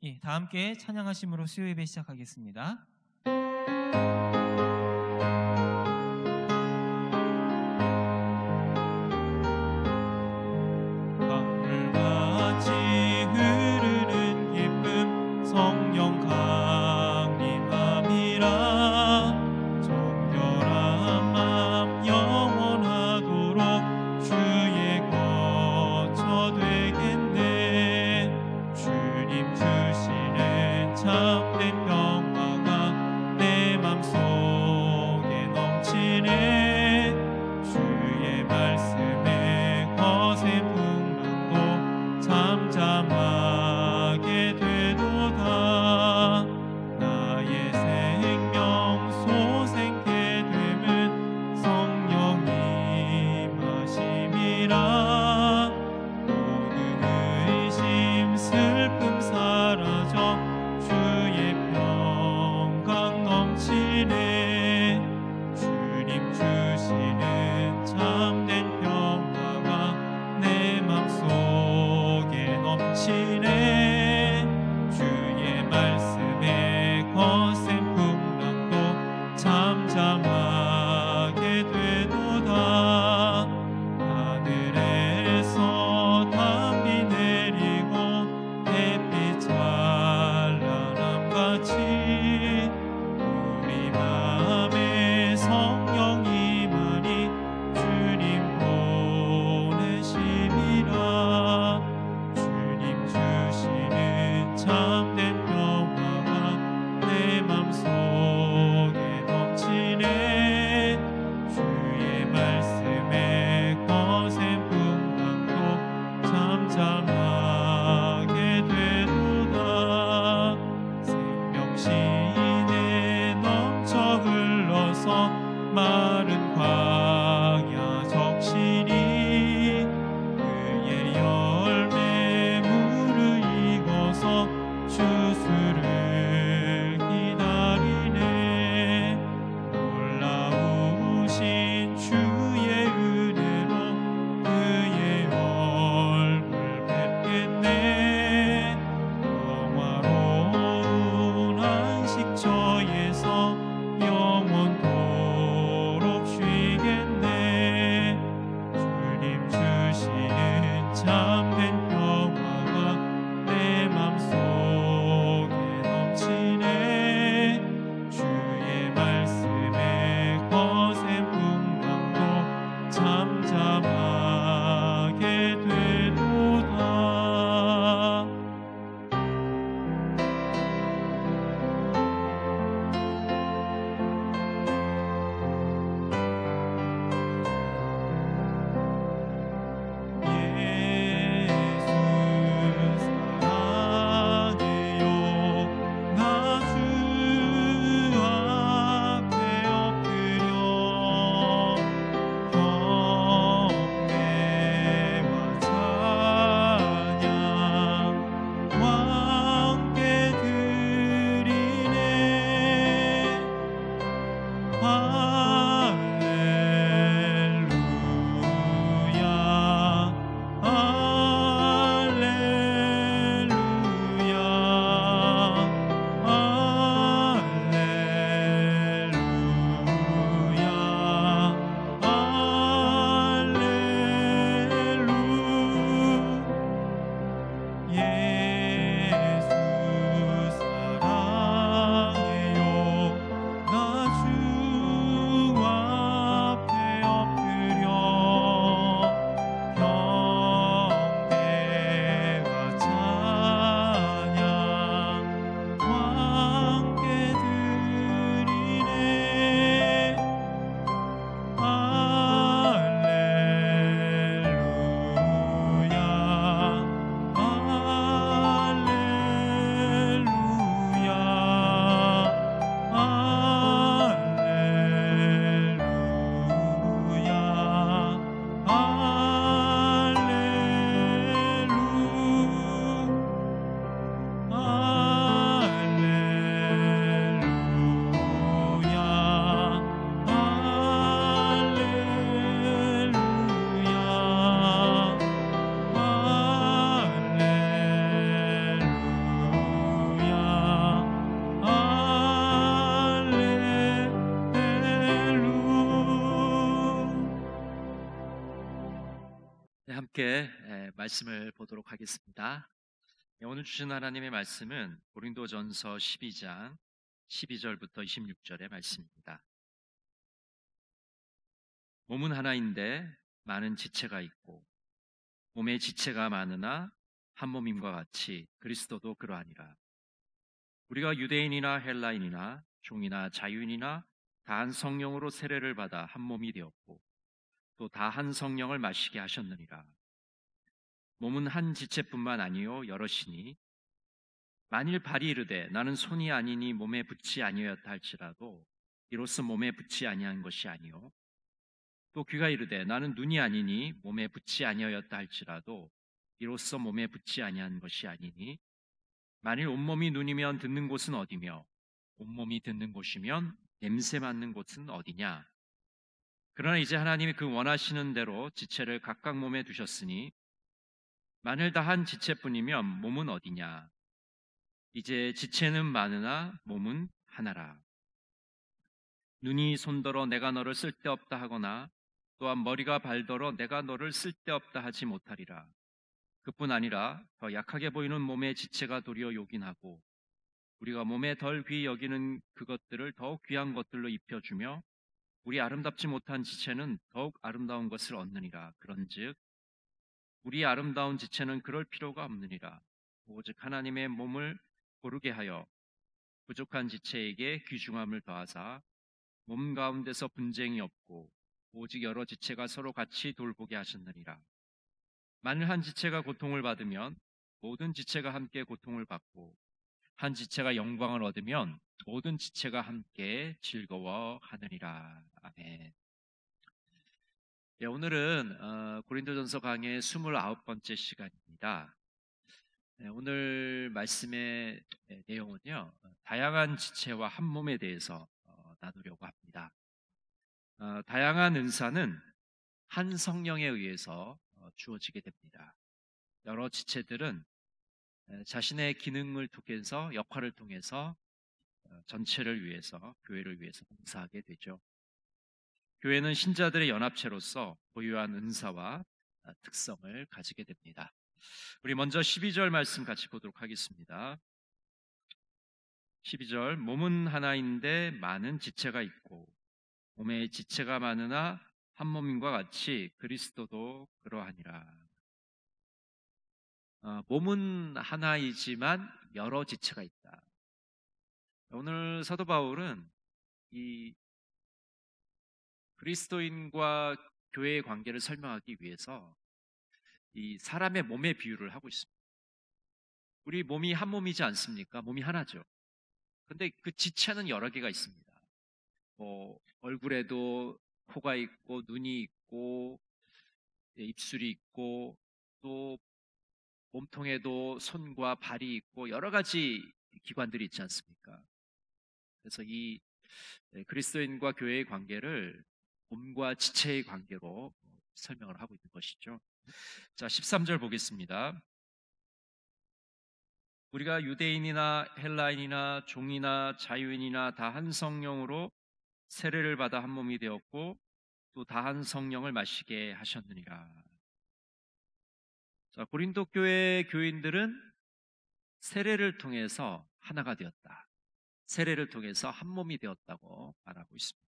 예, 다 함께 찬양하심으로 수요 예배 시작하겠습니다. 강물같이 흐르는 기쁨 성령 강림함이라. 정결한 맘 영원하도록 주의 거처 되겠네. 주님 주시는 참된 평화가 내 맘속에 넘치네. 주의 말씀에 거센 풍랑도 잠잠하게 되도다. 나의 생명 소생케 됨은 성령이 임하심이라. 모든 의심 슬픔 사라져 주의 평강 넘치네. 주님 주시는 참된 평화가 내 맘속에 넘치네. 주의 말씀에 거센 풍랑도 잠잠하게 되도다. 하늘에 네, 함께 말씀을 보도록 하겠습니다. 오늘 주신 하나님의 말씀은 고린도전서 12장 12절부터 26절의 말씀입니다. 몸은 하나인데 많은 지체가 있고 몸에 지체가 많으나 한 몸임과 같이 그리스도도 그러하니라. 우리가 유대인이나 헬라인이나 종이나 자유인이나 다 한 성령으로 세례를 받아 한 몸이 되었고 또 다 한 성령을 마시게 하셨느니라. 몸은 한 지체뿐만 아니요 여럿이니 만일 발이 이르되 나는 손이 아니니 몸에 붙지 아니하였다 할지라도 이로써 몸에 붙지 아니한 것이 아니요 또 귀가 이르되 나는 눈이 아니니 몸에 붙지 아니하였다 할지라도 이로써 몸에 붙지 아니한 것이 아니니 만일 온몸이 눈이면 듣는 곳은 어디며 온몸이 듣는 곳이면 냄새 맡는 곳은 어디냐. 그러나 이제 하나님이 그 원하시는 대로 지체를 각각 몸에 두셨으니 만일 다 한 지체뿐이면 몸은 어디냐. 이제 지체는 많으나 몸은 하나라. 눈이 손더러 내가 너를 쓸데없다 하거나 또한 머리가 발더러 내가 너를 쓸데없다 하지 못하리라. 그뿐 아니라 더 약하게 보이는 몸의 지체가 도리어 요긴하고 우리가 몸에 덜 귀히 여기는 그것들을 더욱 귀한 것들로 입혀주며 우리 아름답지 못한 지체는 더욱 아름다운 것을 얻느니라. 그런즉 우리 아름다운 지체는 그럴 필요가 없느니라. 오직 하나님의 몸을 고르게 하여 부족한 지체에게 귀중함을 더하사 몸 가운데서 분쟁이 없고 오직 여러 지체가 서로 같이 돌보게 하셨느니라. 만일 한 지체가 고통을 받으면 모든 지체가 함께 고통을 받고 한 지체가 영광을 얻으면 모든 지체가 함께 즐거워하느니라. 아멘. 오늘은 고린도전서 강의 29번째 시간입니다. 오늘 말씀의 내용은요, 다양한 지체와 한 몸에 대해서 나누려고 합니다. 다양한 은사는 한 성령에 의해서 주어지게 됩니다. 여러 지체들은 자신의 기능을 통해서, 역할을 통해서 전체를 위해서, 교회를 위해서 봉사하게 되죠. 교회는 신자들의 연합체로서 고유한 은사와 특성을 가지게 됩니다. 우리 먼저 12절 말씀 같이 보도록 하겠습니다. 12절, 몸은 하나인데 많은 지체가 있고 몸에 지체가 많으나 한 몸인과 같이 그리스도도 그러하니라. 몸은 하나이지만 여러 지체가 있다. 오늘 사도 바울은 이 그리스도인과 교회의 관계를 설명하기 위해서 이 사람의 몸의 비유를 하고 있습니다. 우리 몸이 한 몸이지 않습니까? 몸이 하나죠. 근데 그 지체는 여러 개가 있습니다. 얼굴에도 코가 있고 눈이 있고 입술이 있고 또 몸통에도 손과 발이 있고 여러 가지 기관들이 있지 않습니까? 그래서 이 그리스도인과 교회의 관계를 몸과 지체의 관계로 설명을 하고 있는 것이죠. 자, 13절 보겠습니다. 우리가 유대인이나 헬라인이나 종이나 자유인이나 다 한 성령으로 세례를 받아 한 몸이 되었고 또 다 한 성령을 마시게 하셨느니라. 자, 고린도 교회 교인들은 세례를 통해서 하나가 되었다. 세례를 통해서 한 몸이 되었다고 말하고 있습니다.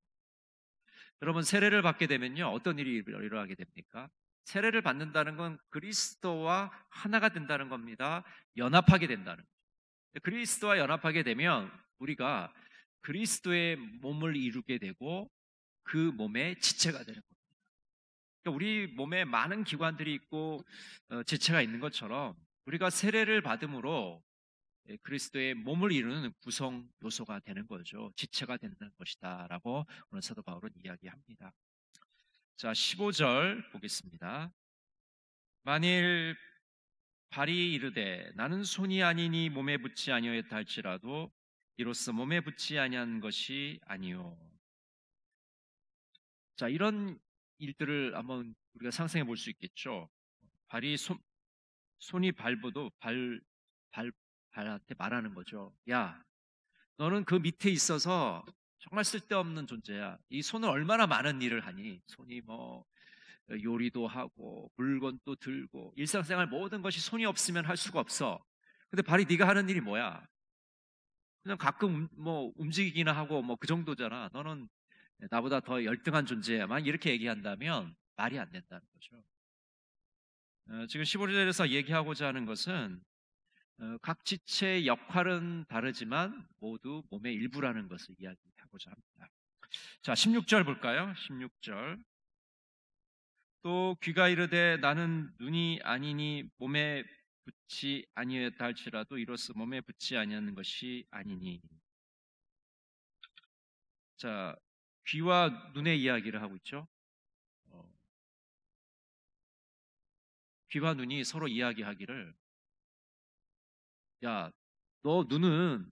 여러분, 세례를 받게 되면요, 어떤 일이 일어나게 됩니까? 세례를 받는다는 건 그리스도와 하나가 된다는 겁니다. 연합하게 된다는 거죠. 그리스도와 연합하게 되면 우리가 그리스도의 몸을 이루게 되고 그 몸의 지체가 되는 겁니다. 그러니까 우리 몸에 많은 기관들이 있고 지체가 있는 것처럼 우리가 세례를 받음으로 그리스도의 몸을 이루는 구성 요소가 되는 거죠. 지체가 되는 것이다 라고 오늘 사도 바울은 이야기합니다. 자, 15절 보겠습니다. 만일 발이 이르되 나는 손이 아니니 몸에 붙지 아니하였다 할지라도 이로써 몸에 붙지 아니한 것이 아니요. 자, 이런 일들을 한번 우리가 상상해 볼 수 있겠죠. 발이 손이 발보도 발한테 말하는 거죠. 야, 너는 그 밑에 있어서 정말 쓸데없는 존재야. 이 손은 얼마나 많은 일을 하니? 손이 요리도 하고 물건도 들고 일상생활 모든 것이 손이 없으면 할 수가 없어. 근데 발이 네가 하는 일이 뭐야? 그냥 가끔 뭐 움직이기나 하고 뭐 그 정도잖아. 너는 나보다 더 열등한 존재야만 이렇게 얘기한다면 말이 안 된다는 거죠. 지금 15절에서 얘기하고자 하는 것은 각 지체의 역할은 다르지만 모두 몸의 일부라는 것을 이야기하고자 합니다. 자, 16절 볼까요? 16절. 또 귀가 이르되 나는 눈이 아니니 몸에 붙지 아니하였다 할지라도 이로써 몸에 붙지 아니하는 것이 아니니. 자, 귀와 눈의 이야기를 하고 있죠. 귀와 눈이 서로 이야기하기를, 야, 너 눈은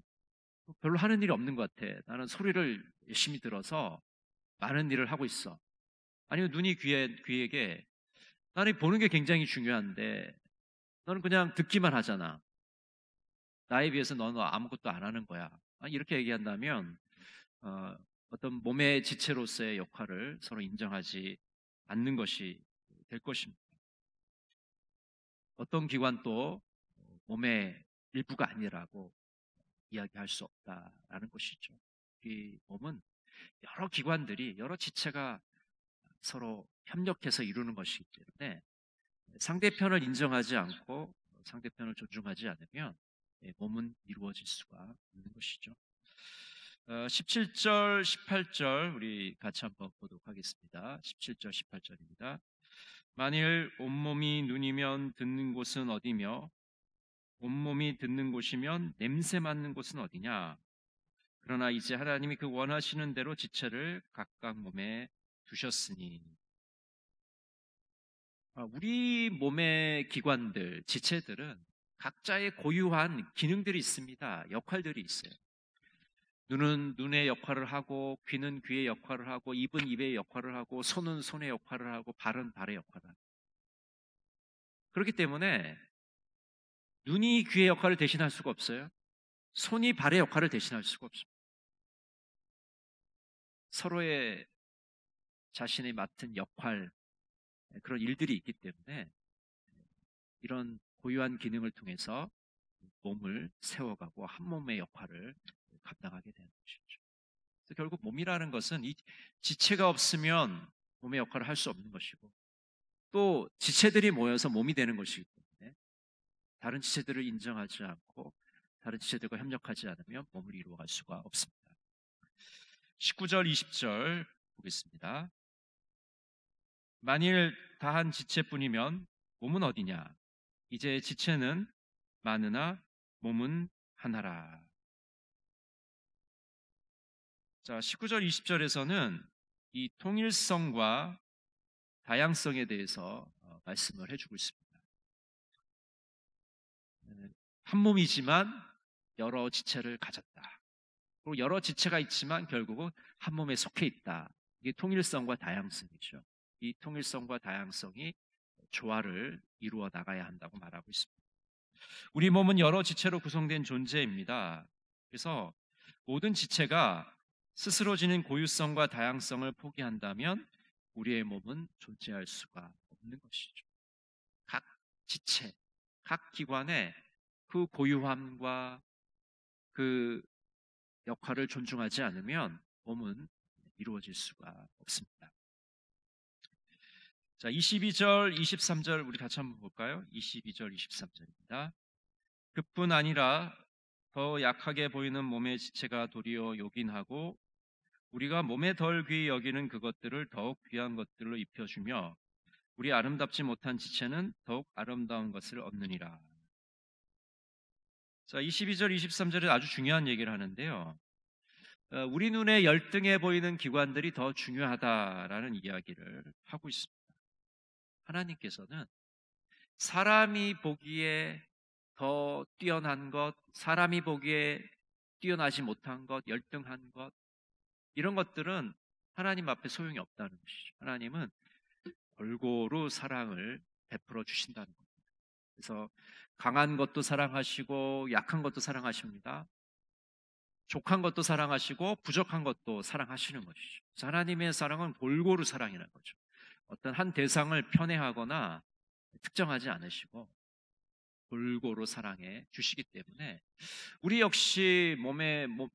별로 하는 일이 없는 것 같아. 나는 소리를 열심히 들어서 많은 일을 하고 있어. 아니면 눈이 귀에게 나는 보는 게 굉장히 중요한데 너는 그냥 듣기만 하잖아. 나에 비해서 너는 아무것도 안 하는 거야. 이렇게 얘기한다면 어떤 몸의 지체로서의 역할을 서로 인정하지 않는 것이 될 것입니다. 어떤 기관도 몸의 일부가 아니라고 이야기할 수 없다라는 것이죠. 이 몸은 여러 기관들이, 여러 지체가 서로 협력해서 이루는 것이기 때문에 상대편을 인정하지 않고 상대편을 존중하지 않으면 몸은 이루어질 수가 없는 것이죠. 17절, 18절 우리 같이 한번 보도록 하겠습니다. 17절, 18절입니다. 만일 온몸이 눈이면 듣는 곳은 어디며 온몸이 듣는 곳이면 냄새 맡는 곳은 어디냐? 그러나 이제 하나님이 그 원하시는 대로 지체를 각각 몸에 두셨으니. 우리 몸의 기관들, 지체들은 각자의 고유한 기능들이 있습니다. 역할들이 있어요. 눈은 눈의 역할을 하고, 귀는 귀의 역할을 하고, 입은 입의 역할을 하고, 손은 손의 역할을 하고, 발은 발의 역할을 하고. 그렇기 때문에 눈이 귀의 역할을 대신할 수가 없어요. 손이 발의 역할을 대신할 수가 없습니다. 서로의 자신이 맡은 역할, 그런 일들이 있기 때문에 이런 고유한 기능을 통해서 몸을 세워가고 한 몸의 역할을 감당하게 되는 것이죠. 그래서 결국 몸이라는 것은 이 지체가 없으면 몸의 역할을 할 수 없는 것이고 또 지체들이 모여서 몸이 되는 것이기 때문에 다른 지체들을 인정하지 않고 다른 지체들과 협력하지 않으면 몸을 이루어갈 수가 없습니다. 19절, 20절 보겠습니다. 만일 다한 지체뿐이면 몸은 어디냐? 이제 지체는 많으나 몸은 하나라. 자, 19절, 20절에서는 이 통일성과 다양성에 대해서 말씀을 해주고 있습니다. 한 몸이지만 여러 지체를 가졌다. 그리고 여러 지체가 있지만 결국은 한 몸에 속해 있다. 이게 통일성과 다양성이죠. 이 통일성과 다양성이 조화를 이루어 나가야 한다고 말하고 있습니다. 우리 몸은 여러 지체로 구성된 존재입니다. 그래서 모든 지체가 스스로 지닌 고유성과 다양성을 포기한다면 우리의 몸은 존재할 수가 없는 것이죠. 각 지체, 각 기관의 그 고유함과 그 역할을 존중하지 않으면 몸은 이루어질 수가 없습니다. 자, 22절, 23절 우리 같이 한번 볼까요? 22절, 23절입니다. 그뿐 아니라 더 약하게 보이는 몸의 지체가 도리어 요긴하고 우리가 몸에 덜 귀히 여기는 그것들을 더욱 귀한 것들로 입혀주며 우리 아름답지 못한 지체는 더욱 아름다운 것을 얻느니라. 자, 22절, 23절에 아주 중요한 얘기를 하는데요. 우리 눈에 열등해 보이는 기관들이 더 중요하다라는 이야기를 하고 있습니다. 하나님께서는 사람이 보기에 더 뛰어난 것, 사람이 보기에 뛰어나지 못한 것, 열등한 것, 이런 것들은 하나님 앞에 소용이 없다는 것이죠. 하나님은 골고루 사랑을 베풀어 주신다는 겁니다. 그래서 강한 것도 사랑하시고 약한 것도 사랑하십니다. 족한 것도 사랑하시고 부족한 것도 사랑하시는 것이죠. 하나님의 사랑은 골고루 사랑이라는 거죠. 어떤 한 대상을 편애하거나 특정하지 않으시고 골고루 사랑해 주시기 때문에 우리 역시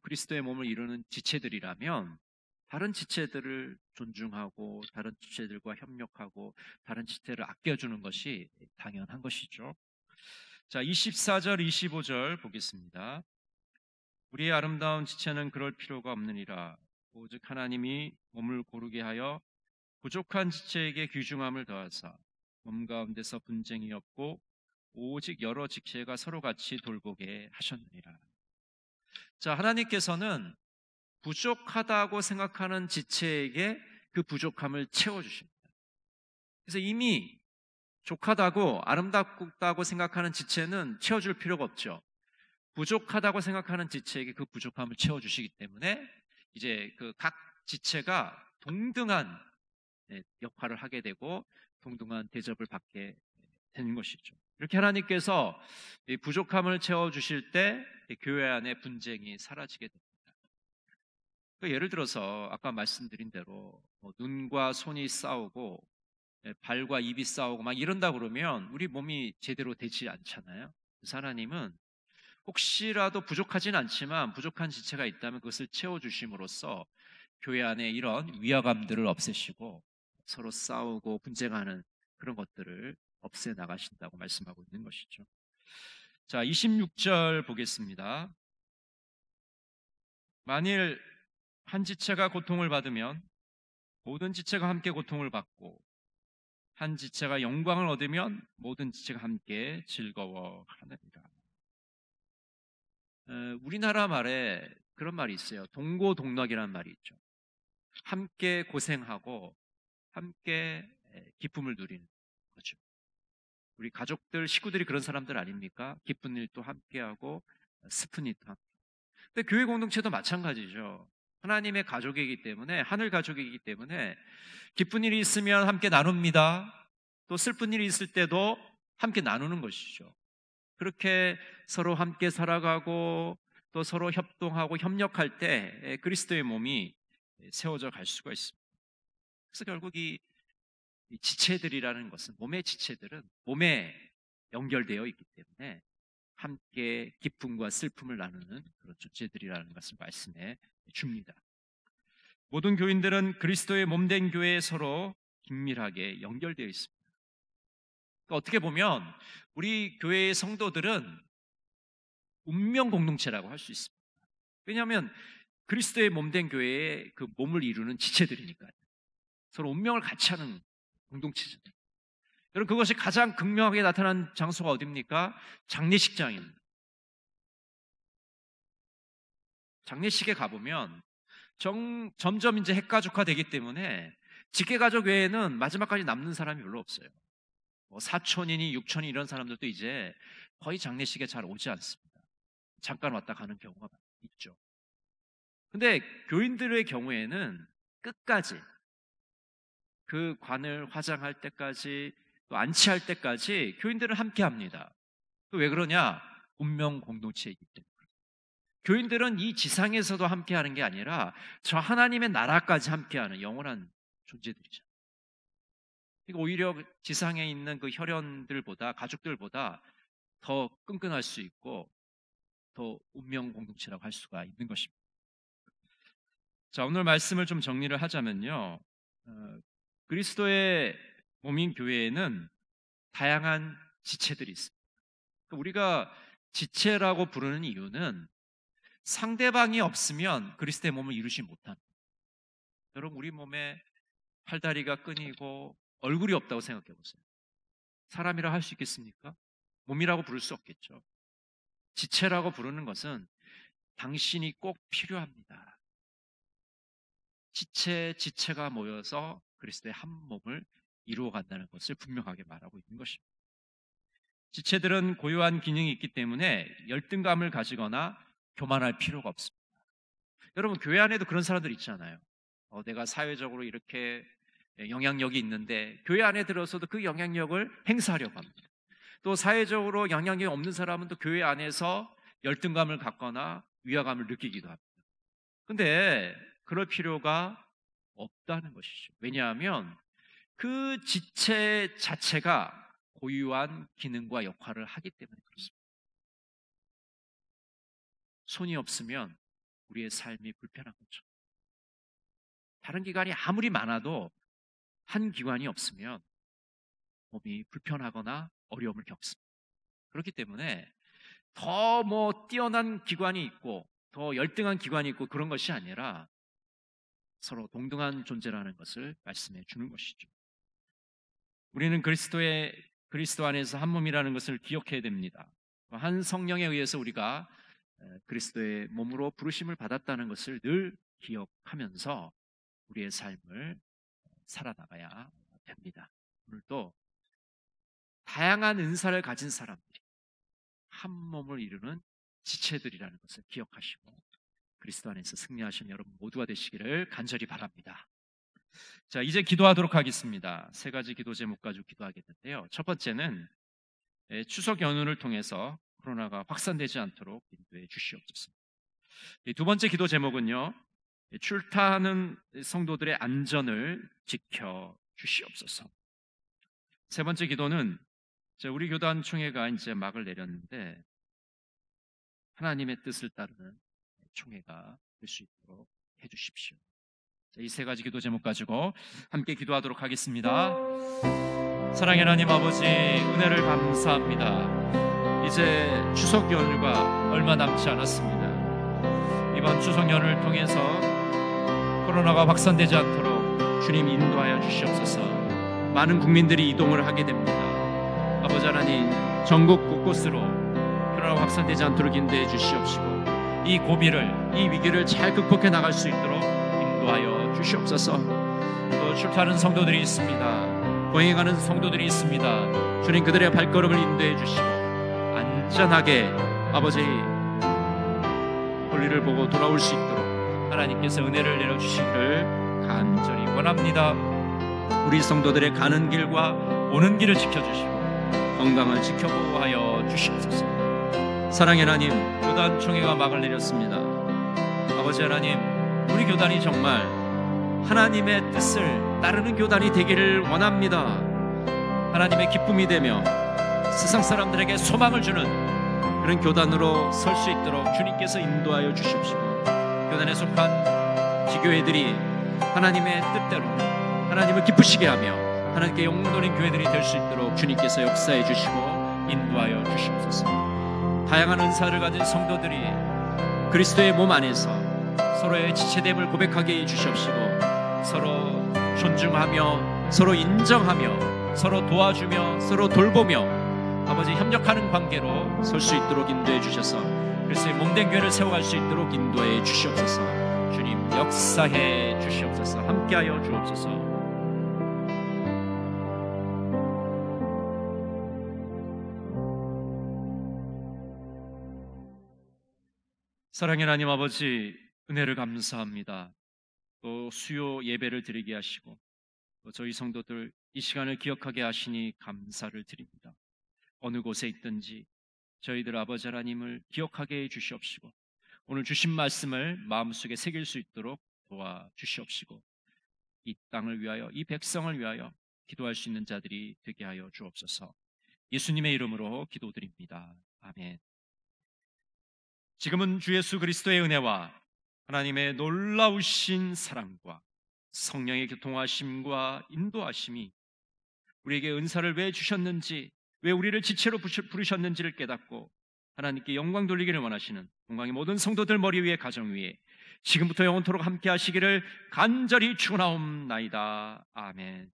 그리스도의 몸을 이루는 지체들이라면 다른 지체들을 존중하고 다른 지체들과 협력하고 다른 지체를 아껴주는 것이 당연한 것이죠. 자, 24절 25절 보겠습니다. 우리의 아름다운 지체는 그럴 필요가 없느니라. 오직 하나님이 몸을 고르게 하여 부족한 지체에게 귀중함을 더하사 몸 가운데서 분쟁이 없고 오직 여러 지체가 서로 같이 돌보게 하셨느니라. 자, 하나님께서는 부족하다고 생각하는 지체에게 그 부족함을 채워주십니다. 그래서 이미 족하다고 아름답다고 생각하는 지체는 채워줄 필요가 없죠. 부족하다고 생각하는 지체에게 그 부족함을 채워주시기 때문에 이제 그 각 지체가 동등한 역할을 하게 되고 동등한 대접을 받게 되는 것이죠. 이렇게 하나님께서 이 부족함을 채워주실 때 교회 안에 분쟁이 사라지게 됩니다. 예를 들어서 아까 말씀드린 대로 눈과 손이 싸우고 발과 입이 싸우고 막 이런다 그러면 우리 몸이 제대로 되지 않잖아요. 그래서 하나님은 혹시라도 부족하진 않지만 부족한 지체가 있다면 그것을 채워주심으로써 교회 안에 이런 위화감들을 없애시고 서로 싸우고 분쟁하는 그런 것들을 없애 나가신다고 말씀하고 있는 것이죠. 자, 26절 보겠습니다. 만일 한 지체가 고통을 받으면 모든 지체가 함께 고통을 받고 한 지체가 영광을 얻으면 모든 지체가 함께 즐거워하느니라. 우리나라 말에 그런 말이 있어요. 동고동락이라는 말이 있죠. 함께 고생하고 함께 기쁨을 누리는 거죠. 우리 가족들, 식구들이 그런 사람들 아닙니까? 기쁜 일도 함께하고 슬픈 일도 함께. 근데 교회 공동체도 마찬가지죠. 하나님의 가족이기 때문에, 하늘 가족이기 때문에 기쁜 일이 있으면 함께 나눕니다. 또 슬픈 일이 있을 때도 함께 나누는 것이죠. 그렇게 서로 함께 살아가고 또 서로 협동하고 협력할 때 그리스도의 몸이 세워져 갈 수가 있습니다. 그래서 결국 이 지체들이라는 것은, 몸의 지체들은 몸에 연결되어 있기 때문에 함께 기쁨과 슬픔을 나누는 그런 존재들이라는 것을 말씀해 줍니다. 모든 교인들은 그리스도의 몸된 교회에 서로 긴밀하게 연결되어 있습니다. 그러니까 어떻게 보면 우리 교회의 성도들은 운명 공동체라고 할 수 있습니다. 왜냐하면 그리스도의 몸된 교회의 그 몸을 이루는 지체들이니까요. 서로 운명을 같이 하는 공동체죠. 여러분, 그것이 가장 극명하게 나타난 장소가 어디입니까? 장례식장입니다. 장례식에 가보면 점점 이제 핵가족화되기 때문에 직계가족 외에는 마지막까지 남는 사람이 별로 없어요. 사촌이니 육촌이 이런 사람들도 이제 거의 장례식에 잘 오지 않습니다. 잠깐 왔다 가는 경우가 있죠. 근데 교인들의 경우에는 끝까지 그 관을 화장할 때까지 또 안치할 때까지 교인들은 함께 합니다. 왜 그러냐? 운명 공동체이기 때문에. 교인들은 이 지상에서도 함께 하는 게 아니라 저 하나님의 나라까지 함께 하는 영원한 존재들이죠. 그러니까 오히려 지상에 있는 그 혈연들보다, 가족들보다 더 끈끈할 수 있고 더 운명 공동체라고 할 수가 있는 것입니다. 자, 오늘 말씀을 좀 정리를 하자면요, 그리스도의 몸인 교회에는 다양한 지체들이 있습니다. 우리가 지체라고 부르는 이유는 상대방이 없으면 그리스도의 몸을 이루지 못합니다. 여러분, 우리 몸에 팔다리가 끊이고 얼굴이 없다고 생각해 보세요. 사람이라 할 수 있겠습니까? 몸이라고 부를 수 없겠죠. 지체라고 부르는 것은 당신이 꼭 필요합니다. 지체가 모여서 그리스도의 한 몸을 이루어간다는 것을 분명하게 말하고 있는 것입니다. 지체들은 고유한 기능이 있기 때문에 열등감을 가지거나 교만할 필요가 없습니다. 여러분, 교회 안에도 그런 사람들 있잖아요. 내가 사회적으로 이렇게 영향력이 있는데 교회 안에 들어서도 그 영향력을 행사하려고 합니다. 또 사회적으로 영향력이 없는 사람은 또 교회 안에서 열등감을 갖거나 위화감을 느끼기도 합니다. 근데 그럴 필요가 없다는 것이죠. 왜냐하면 그 지체 자체가 고유한 기능과 역할을 하기 때문에 그렇습니다. 손이 없으면 우리의 삶이 불편한 거죠. 다른 기관이 아무리 많아도 한 기관이 없으면 몸이 불편하거나 어려움을 겪습니다. 그렇기 때문에 더 뛰어난 기관이 있고 더 열등한 기관이 있고 그런 것이 아니라 서로 동등한 존재라는 것을 말씀해 주는 것이죠. 우리는 그리스도 안에서 한 몸이라는 것을 기억해야 됩니다. 한 성령에 의해서 우리가 그리스도의 몸으로 부르심을 받았다는 것을 늘 기억하면서 우리의 삶을 살아나가야 됩니다. 오늘도 다양한 은사를 가진 사람들이 한 몸을 이루는 지체들이라는 것을 기억하시고 그리스도 안에서 승리하시는 여러분 모두가 되시기를 간절히 바랍니다. 자, 이제 기도하도록 하겠습니다. 세 가지 기도 제목 가지고 기도하겠는데요. 첫 번째는 추석 연휴를 통해서 코로나가 확산되지 않도록 인도해 주시옵소서. 두 번째 기도 제목은요, 출타하는 성도들의 안전을 지켜 주시옵소서. 세 번째 기도는 우리 교단 총회가 이제 막을 내렸는데 하나님의 뜻을 따르는 총회가 될 수 있도록 해주십시오. 이 세 가지 기도 제목 가지고 함께 기도하도록 하겠습니다. 사랑의 하나님 아버지, 은혜를 감사합니다. 이제 추석 연휴가 얼마 남지 않았습니다. 이번 추석 연휴를 통해서 코로나가 확산되지 않도록 주님 인도하여 주시옵소서. 많은 국민들이 이동을 하게 됩니다. 아버지 하나님, 전국 곳곳으로 코로나가 확산되지 않도록 인도해 주시옵시고 이 고비를, 이 위기를 잘 극복해 나갈 수 있도록 인도하여 주시옵소서. 또 출타하는 성도들이 있습니다. 보행하는 성도들이 있습니다. 주님, 그들의 발걸음을 인도해 주시고 안전하게 아버지 볼일을 보고 돌아올 수 있도록 하나님께서 은혜를 내려주시기를 간절히 원합니다. 우리 성도들의 가는 길과 오는 길을 지켜주시고 건강을 지켜보호하여 주시옵소서. 사랑의 하나님, 교단 총회가 막을 내렸습니다. 아버지 하나님, 우리 교단이 정말 하나님의 뜻을 따르는 교단이 되기를 원합니다. 하나님의 기쁨이 되며 세상 사람들에게 소망을 주는 그런 교단으로 설 수 있도록 주님께서 인도하여 주십시오. 교단에 속한 지교회들이 하나님의 뜻대로 하나님을 기쁘시게 하며 하나님께 영광돌린 교회들이 될 수 있도록 주님께서 역사해 주시고 인도하여 주시옵소서. 다양한 은사를 가진 성도들이 그리스도의 몸 안에서 서로의 지체됨을 고백하게 해 주시옵시고 서로 존중하며 서로 인정하며 서로 도와주며 서로 돌보며 아버지 협력하는 관계로 설 수 있도록 인도해 주셔서 그리스도의 몸된 교회를 세워갈 수 있도록 인도해 주시옵소서. 주님, 역사해 주시옵소서. 함께하여 주옵소서. 사랑의 하나님 아버지, 은혜를 감사합니다. 또 수요 예배를 드리게 하시고 또 저희 성도들 이 시간을 기억하게 하시니 감사를 드립니다. 어느 곳에 있든지 저희들 아버지 하나님을 기억하게 해 주시옵시고 오늘 주신 말씀을 마음속에 새길 수 있도록 도와주시옵시고 이 땅을 위하여, 이 백성을 위하여 기도할 수 있는 자들이 되게 하여 주옵소서. 예수님의 이름으로 기도드립니다. 아멘. 지금은 주 예수 그리스도의 은혜와 하나님의 놀라우신 사랑과 성령의 교통하심과 인도하심이 우리에게 은사를 왜 주셨는지, 왜 우리를 지체로 부르셨는지를 깨닫고 하나님께 영광 돌리기를 원하시는 동강의 모든 성도들 머리 위에 가정 위에 지금부터 영원토록 함께 하시기를 간절히 축원하옵나이다. 아멘.